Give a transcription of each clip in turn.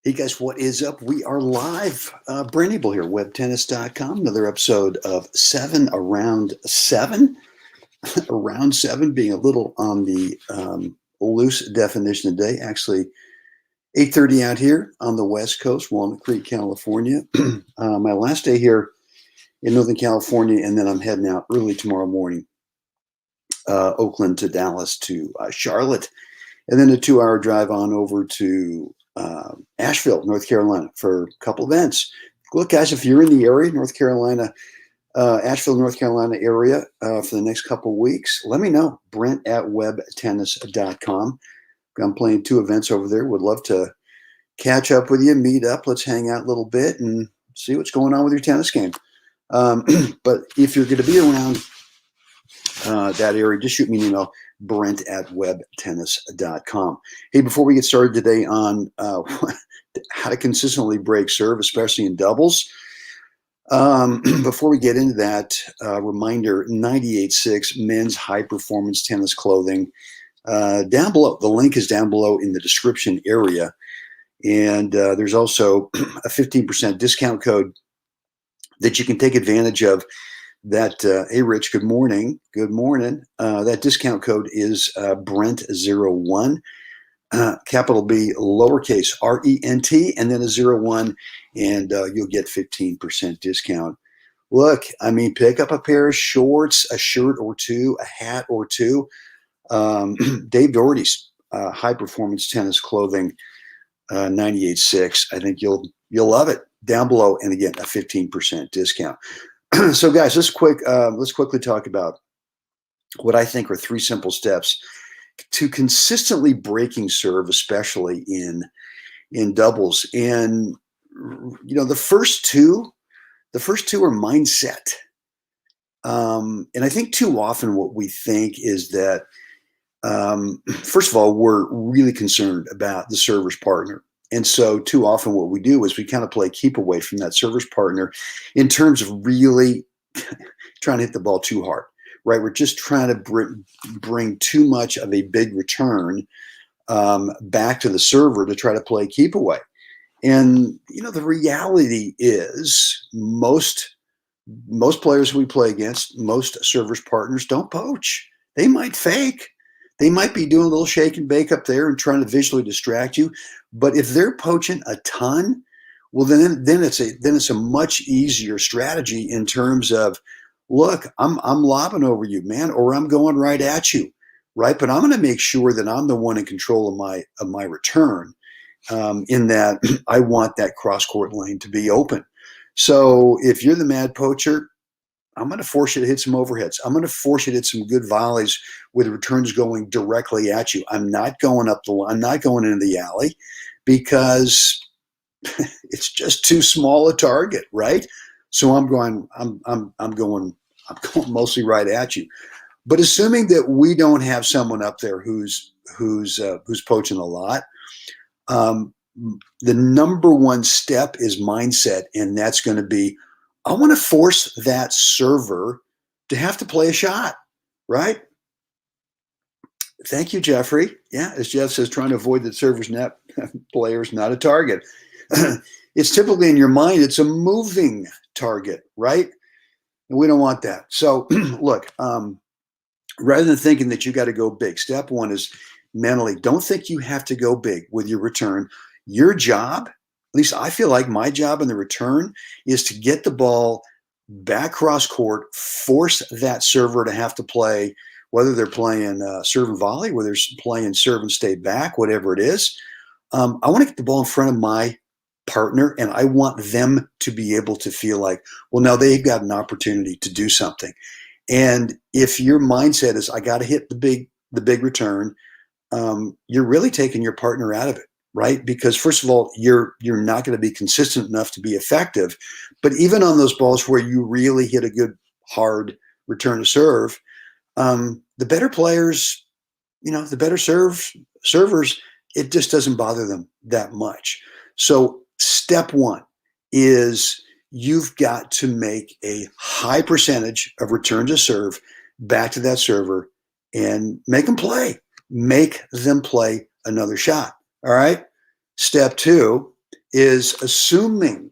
Hey guys, what is up? We are live. Brent Abel here, webtennis.com. Another episode of 7 Around 7. Around 7 being a little on the loose definition today. Actually, 8:30 out here on the West Coast, Walnut Creek, California. My last day here in Northern California, and then I'm heading out early tomorrow morning, Oakland to Dallas to Charlotte, and then a 2-hour drive on over to Asheville, North Carolina for a couple events. Look, guys, if you're in the area, North Carolina, Asheville, North Carolina area for the next couple of weeks, let me know. Brent at webtennis.com. I'm playing 2 events over there. Would love to catch up with you, meet up. Let's hang out a little bit and see what's going on with your tennis game. But if you're going to be around that area, just shoot me an email, Brent at webtennis.com. Hey, before we get started today on how to consistently break serve, especially in doubles, before we get into that, reminder, 98.6 men's high-performance tennis clothing. Down below, the link is down below in the description area. And there's also a 15% discount code that you can take advantage of. That hey Rich, good morning. Good morning. That discount code is Brent01, capital B, lowercase RENT, and then a 01, and you'll get 15% discount. Look, I mean, pick up a pair of shorts, a shirt or two, a hat or two. Dave Doherty's high performance tennis clothing, 98.6. I think you'll love it. Down below, and again, a 15% discount. So guys, let's quickly talk about what I think are 3 simple steps to consistently breaking serve, especially in doubles. And you know, the first two are mindset. And I think too often what we think is that first of all, we're really concerned about the server's partner. And so too often what we do is we kind of play keep away from that server's partner in terms of really trying to hit the ball too hard, right? We're just trying to bring too much of a big return back to the server to try to play keep away. And, you know, the reality is most players we play against, most servers partners don't poach. They might fake. They might be doing a little shake and bake up there and trying to visually distract you. But if they're poaching a ton, well, then it's a much easier strategy in terms of, look, I'm lobbing over you, man, or I'm going right at you, right? But I'm going to make sure that I'm the one in control of my return, in that I want that cross court lane to be open. So if you're the mad poacher, I'm going to force you to hit some overheads. I'm going to force you to hit some good volleys with returns going directly at you. I'm not going up the line. I'm not going into the alley because it's just too small a target, right? So I'm going mostly right at you. But assuming that we don't have someone up there who's poaching a lot, the number one step is mindset, and that's going to be, I want to force that server to have to play a shot, right? Thank you, Jeffrey. Yeah, as Jeff says, trying to avoid the server's net players, not a target. It's typically in your mind, it's a moving target, right? And we don't want that. So look, rather than thinking that you got to go big, step 1 is mentally, don't think you have to go big with your return. Your job, at least I feel like my job in the return, is to get the ball back cross court, force that server to have to play, whether they're playing serve and volley, whether they're playing serve and stay back, whatever it is. I want to get the ball in front of my partner, and I want them to be able to feel like, well, now they've got an opportunity to do something. And if your mindset is, I got to hit the big return, you're really taking your partner out of it. Right? Because first of all, you're not going to be consistent enough to be effective. But even on those balls where you really hit a good, hard return to serve, the better players, you know, the better servers, it just doesn't bother them that much. So step 1 is you've got to make a high percentage of return to serve back to that server and make them play. Make them play another shot. All right. Step 2 is assuming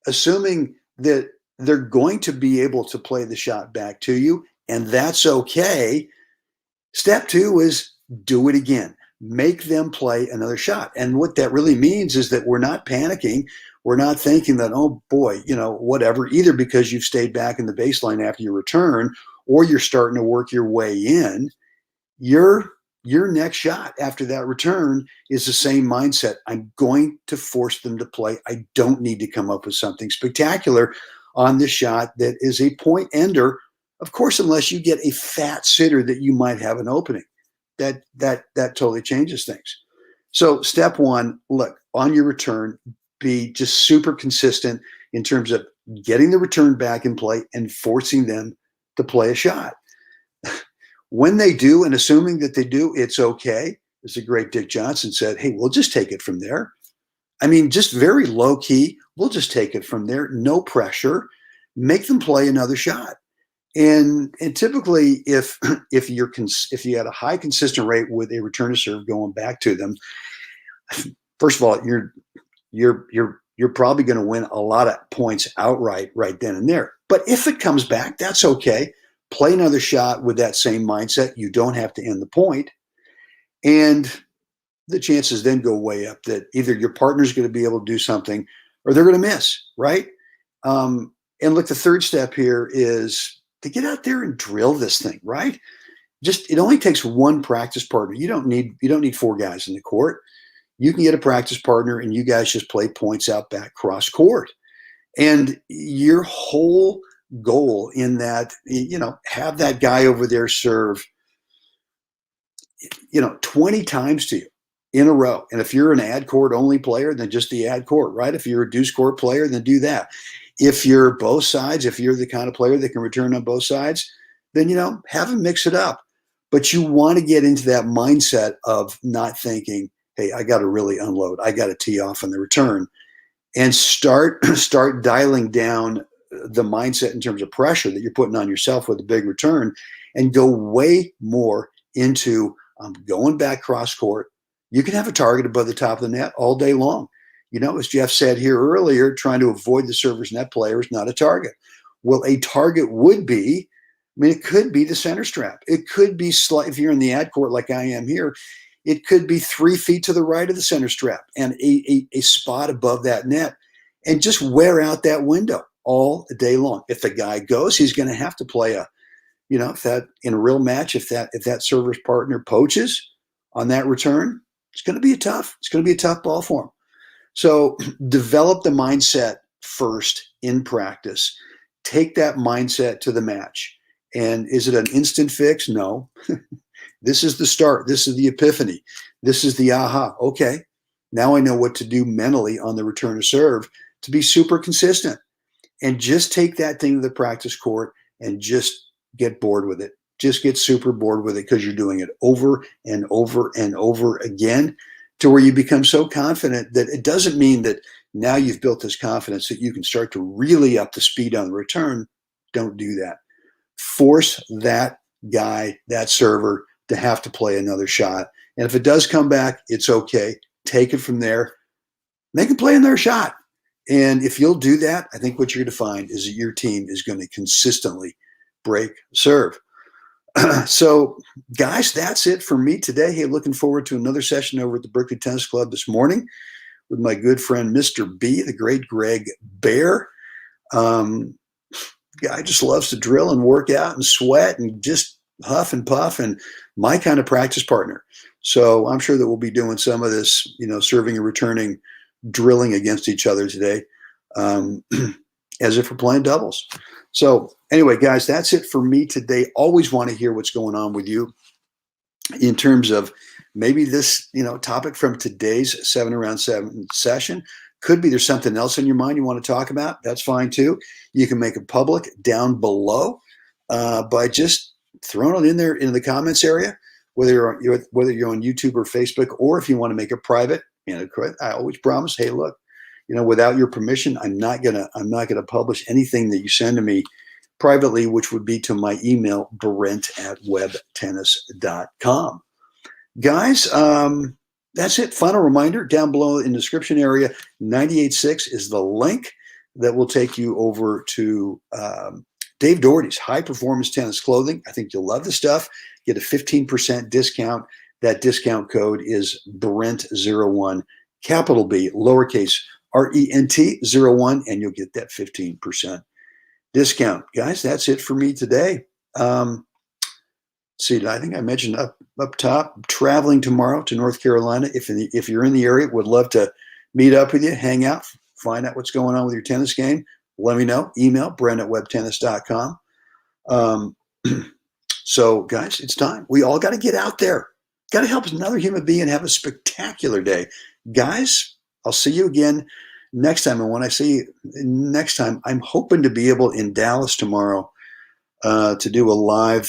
that they're going to be able to play the shot back to you, and that's okay. Step two is do it again. Make them play another shot. And what that really means is that we're not panicking. We're not thinking that, oh boy, whatever, either because you've stayed back in the baseline after your return or you're starting to work your way in. Your next shot after that return is the same mindset. I'm going to force them to play. I don't need to come up with something spectacular on this shot that is a point ender. Of course, unless you get a fat sitter that you might have an opening. That totally changes things. So step one, look, on your return, be just super consistent in terms of getting the return back in play and forcing them to play a shot. When they do, and assuming that they do, it's okay. As the great Dick Johnson said, hey, we'll just take it from there. I mean, just very low key. We'll just take it from there. No pressure. Make them play another shot. And typically, if you had a high consistent rate with a return to serve going back to them, first of all, you're probably going to win a lot of points outright right then and there. But if it comes back, that's okay. Play another shot with that same mindset. You don't have to end the point. And the chances then go way up that either your partner's going to be able to do something or they're going to miss, right? And look, the third step here is to get out there and drill this thing, right? It only takes one practice partner. You don't need four guys in the court. You can get a practice partner and you guys just play points out back cross court. And your whole goal in that, have that guy over there serve, 20 times to you in a row. And if you're an ad court only player, then just the ad court, right? If you're a deuce court player, then do that. If you're both sides, if you're the kind of player that can return on both sides, then, have them mix it up. But you want to get into that mindset of not thinking, hey, I got to really unload. I got to tee off on the return, and start dialing down the mindset in terms of pressure that you're putting on yourself with a big return, and go way more into going back cross court. You can have a target above the top of the net all day long. As Jeff said here earlier, trying to avoid the server's net player is not a target. Well, a target would be, it could be the center strap. It could be if you're in the ad court like I am here, it could be 3 feet to the right of the center strap and a spot above that net, and just wear out that window all day long. If the guy goes, he's going to have to play if that in a real match, if that server's partner poaches on that return, it's going to be a tough ball for him. So develop the mindset first in practice. Take that mindset to the match. And is it an instant fix? No. This is the start. This is the epiphany. This is the aha. Okay, now I know what to do mentally on the return to serve to be super consistent. And just take that thing to the practice court and just get bored with it. Just get super bored with it because you're doing it over and over and over again, to where you become so confident that it doesn't mean that now you've built this confidence that you can start to really up the speed on the return. Don't do that. Force that guy, that server, to have to play another shot. And if it does come back, it's okay. Take it from there. Make them play another shot. And if you'll do that, I think what you're going to find is that your team is going to consistently break serve. So, guys, that's it for me today. Hey, looking forward to another session over at the Berkeley Tennis Club this morning with my good friend, Mr. B, the great Greg Bear. Guy just loves to drill and work out and sweat and just huff and puff, and my kind of practice partner. So I'm sure that we'll be doing some of this, serving and returning, drilling against each other today, as if we're playing doubles. So anyway, guys, that's it for me today. Always want to hear what's going on with you in terms of maybe this, topic from today's 7 around 7 session. Could be there's something else in your mind you want to talk about. That's fine too. You can make it public down below by just throwing it in there in the comments area, whether you're on YouTube or Facebook, or if you want to make it private. I always promise, hey, look, without your permission, I'm not gonna publish anything that you send to me privately, which would be to my email, Brent@webtennis.com. Guys, that's it. Final reminder, down below in the description area, 98.6 is the link that will take you over to Dave Doherty's High Performance Tennis Clothing. I think you'll love the stuff. Get a 15% discount. That discount code is Brent01, capital B, lowercase RENT01, and you'll get that 15% discount. Guys, that's it for me today. See, I think I mentioned up top, traveling tomorrow to North Carolina. If you're in the area, would love to meet up with you, hang out, find out what's going on with your tennis game. Let me know. Email brent@webtennis.com. So, guys, it's time. We all got to get out there. Got to help another human being have a spectacular day. Guys, I'll see you again next time. And when I see you next time, I'm hoping to be able in Dallas tomorrow to do a live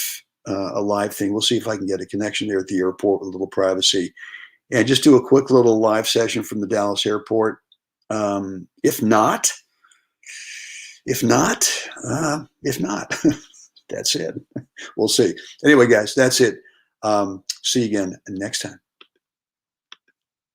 thing. We'll see if I can get a connection there at the airport with a little privacy, and just do a quick little live session from the Dallas airport. If not, that's it. We'll see. Anyway, guys, that's it. See you again next time.